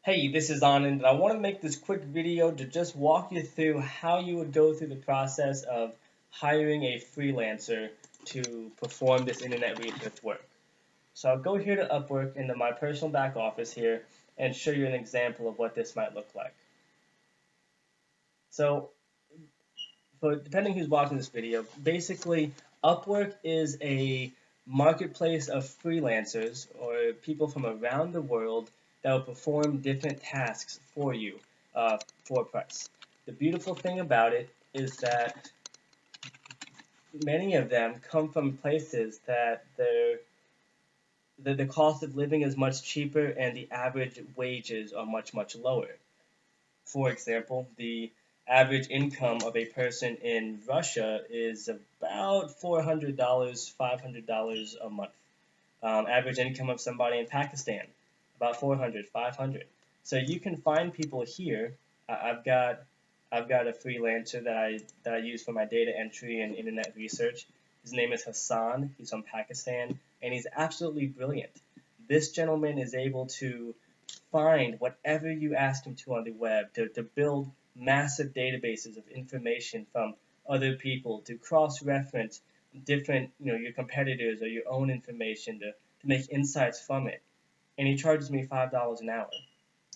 Hey, this is Anand, and I want to make this quick video to just walk you through how you would go through the process of hiring a freelancer to perform this internet research work. So I'll go here to Upwork into my personal back office here and show you an example of what this might look like. So, depending who's watching this video, basically Upwork is a marketplace of freelancers or people from around the world that will perform different tasks for you for a price. The beautiful thing about it is that many of them come from places that the cost of living is much cheaper and the average wages are much lower. For example, the average income of a person in Russia is about $400, $500 a month. Average income of somebody in Pakistan, about 400, 500. So you can find people here. I've got a freelancer that I use for my data entry and internet research. His name is Hassan. He's from Pakistan, and he's absolutely brilliant. This gentleman is able to find whatever you ask him to on the web to build massive databases of information from other people to cross-reference different, your competitors or your own information to make insights from it. And he charges me $5 an hour.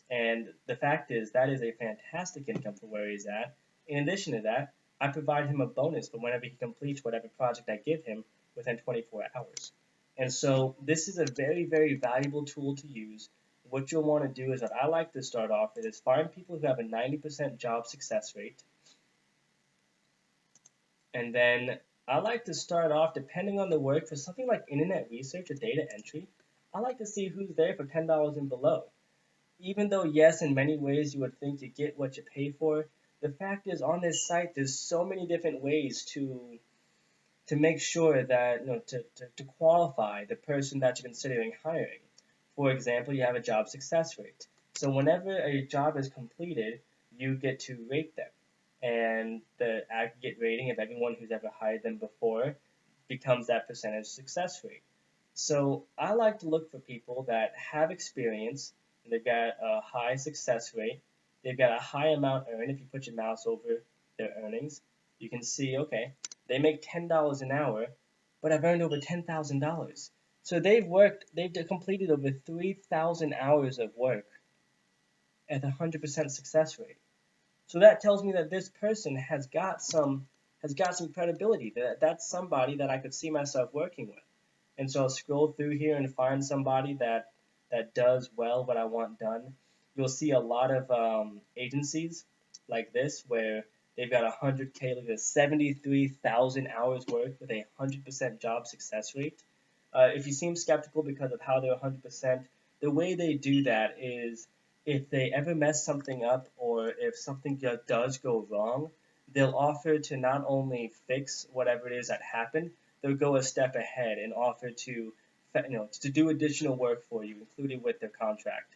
And the fact is, that is a fantastic income for where he's at. In addition to that, I provide him a bonus for whenever he completes whatever project I give him within 24 hours. And so this is a very valuable tool to use. What you'll want to do is what I like to start off with is find people who have a 90% job success rate. And then I like to start off, depending on the work, for something like internet research or data entry, I like to see who's there for $10 and below. Even though, yes, in many ways you would think you get what you pay for, the fact is on this site there's so many different ways to make sure that, to qualify the person that you're considering hiring. For example, you have a job success rate. So whenever a job is completed, you get to rate them. And the aggregate rating of everyone who's ever hired them before becomes that percentage success rate. So I like to look for people that have experience, they've got a high success rate, they've got a high amount earned. If you put your mouse over their earnings, you can see, okay, they make $10 an hour, but I've earned over $10,000. So they've completed over 3,000 hours of work at a 100% success rate. So that tells me that this person has got some credibility. That's somebody that I could see myself working with. And so I'll scroll through here and find somebody that does well what I want done. You'll see a lot of agencies like this where they've got 100K, like 73,000 hours work with a 100% job success rate. If you seem skeptical because of how they're 100%, the way they do that is if they ever mess something up or if something does go wrong, they'll offer to not only fix whatever it is that happened, they'll go a step ahead and offer to do additional work for you, included with their contract,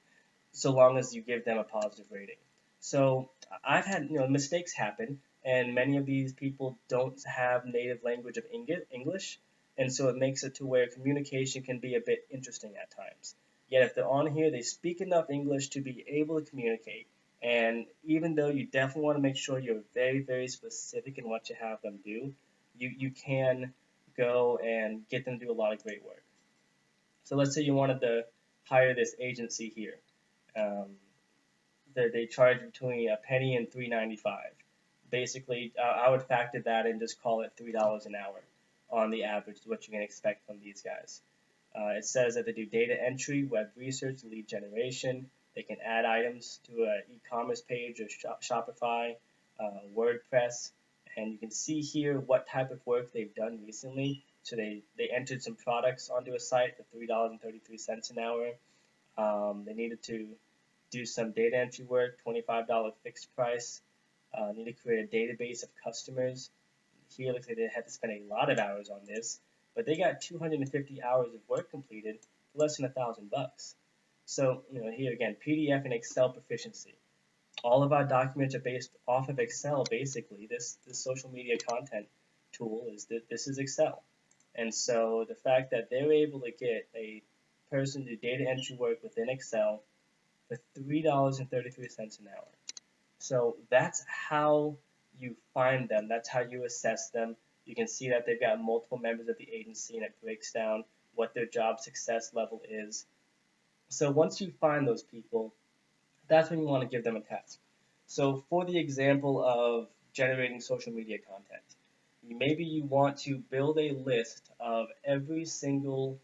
so long as you give them a positive rating. So I've had mistakes happen, and many of these people don't have native language of English, and so it makes it to where communication can be a bit interesting at times. Yet if they're on here, they speak enough English to be able to communicate. And even though you definitely want to make sure you're very specific in what you have them do, you can go and get them to do a lot of great work. So let's say you wanted to hire this agency here. Um, they charge between a penny and $3.95. Basically, I would factor that and just call it $3 an hour on the average, is what you can expect from these guys. It says that they do data entry, web research, lead generation. They can add items to an e-commerce page or Shopify, WordPress, and you can see here what type of work they've done recently. So they entered some products onto a site for $3.33 an hour. They needed to do some data entry work, $25 fixed price. Need to create a database of customers. Here it looks like they had to spend a lot of hours on this, but they got 250 hours of work completed for less than $1,000. So here again, PDF and Excel proficiency. All of our documents are based off of Excel. Basically, this social media content tool this is Excel, and so the fact that they're able to get a person to do data entry work within Excel for $3.33 an hour. So that's how you find them. That's how you assess them. You can see that they've got multiple members of the agency, and it breaks down what their job success level is. So once you find those people, that's when you want to give them a task. So for the example of generating social media content, maybe you want to build a list of every single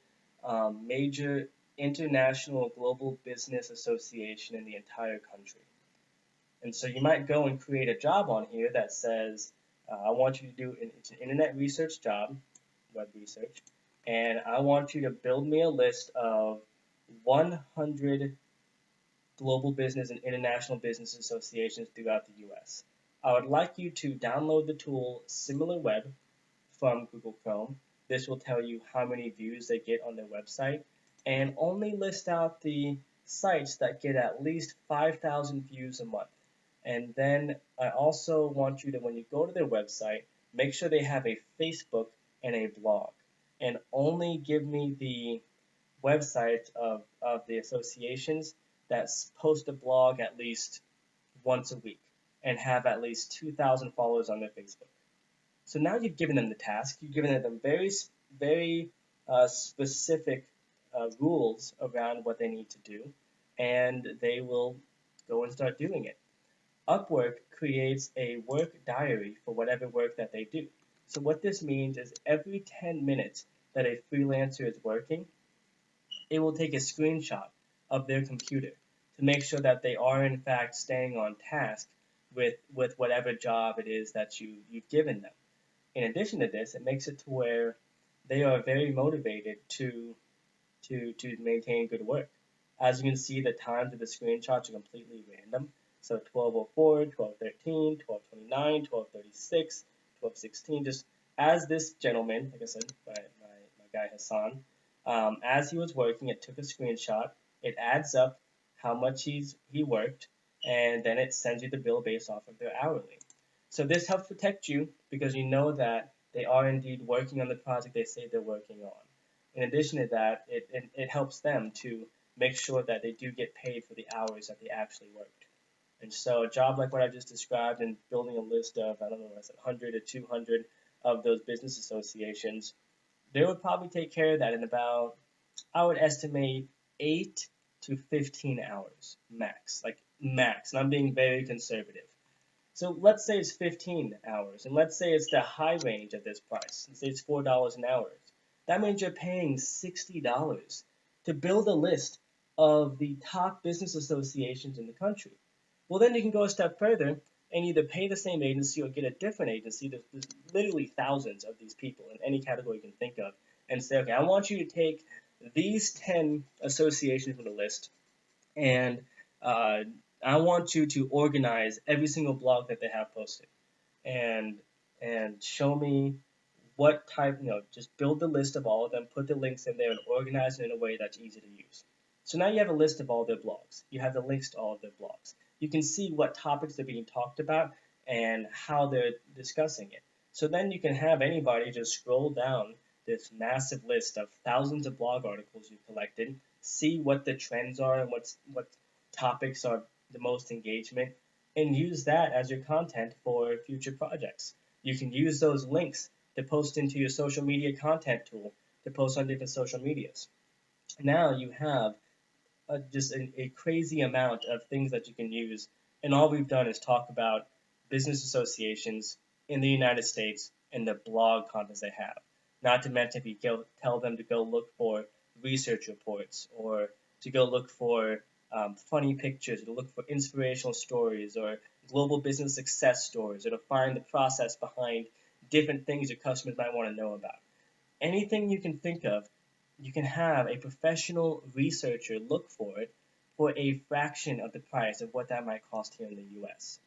major international global business association in the entire country. And so you might go and create a job on here that says, I want you to do it's an internet research job, web research, and I want you to build me a list of 100 global business and international business associations throughout the US. I would like you to download the tool SimilarWeb from Google Chrome. This will tell you how many views they get on their website and only list out the sites that get at least 5,000 views a month. And then I also want you to, when you go to their website, make sure they have a Facebook and a blog. And only give me the websites of the associations that post a blog at least once a week and have at least 2,000 followers on their Facebook. So now you've given them the task. You've given them very specific rules around what they need to do, and they will go and start doing it. Upwork creates a work diary for whatever work that they do. So what this means is every 10 minutes that a freelancer is working, it will take a screenshot of their computer to make sure that they are in fact staying on task with whatever job it is that you've given them. In addition to this, it makes it to where they are very motivated to maintain good work. As you can see, the times of the screenshots are completely random. So 12:04, 12:13, 12:29, 12:36, 12:16. Just as this gentleman, like I said, my guy Hassan, as he was working, it took a screenshot. It adds up how much he worked, and then it sends you the bill based off of their hourly. So this helps protect you because you know that they are indeed working on the project they say they're working on. In addition to that, it helps them to make sure that they do get paid for the hours that they actually worked. And so a job like what I just described and building a list of, I don't know, I said 100 or 200 of those business associations, they would probably take care of that in about, I would estimate 8 to 15 hours max, like max. And I'm being very conservative. So let's say it's 15 hours, and let's say it's the high range of this price. Let's say it's $4 an hour. That means you're paying $60 to build a list of the top business associations in the country. Well, then you can go a step further and either pay the same agency or get a different agency. There's literally thousands of these people in any category you can think of, and say, okay, I want you to take these 10 associations from the list and uh, I want you to organize every single blog that they have posted, and show me what type. Just build the list of all of them, put the links in there, and organize it in a way that's easy to use. So now you have a list of all their blogs. You have the links to all of their blogs. You can see what topics are being talked about and how they're discussing it. So then you can have anybody just scroll down this massive list of thousands of blog articles you've collected, see what the trends are and what topics are the most engagement, and use that as your content for future projects. You can use those links to post into your social media content tool to post on different social medias. Now you have just a crazy amount of things that you can use. And all we've done is talk about business associations in the United States and the blog contents they have. Not to mention if you tell them to go look for research reports or to go look for funny pictures, or to look for inspirational stories or global business success stories, or to find the process behind different things your customers might want to know about. Anything you can think of, you can have a professional researcher look for it for a fraction of the price of what that might cost here in the US.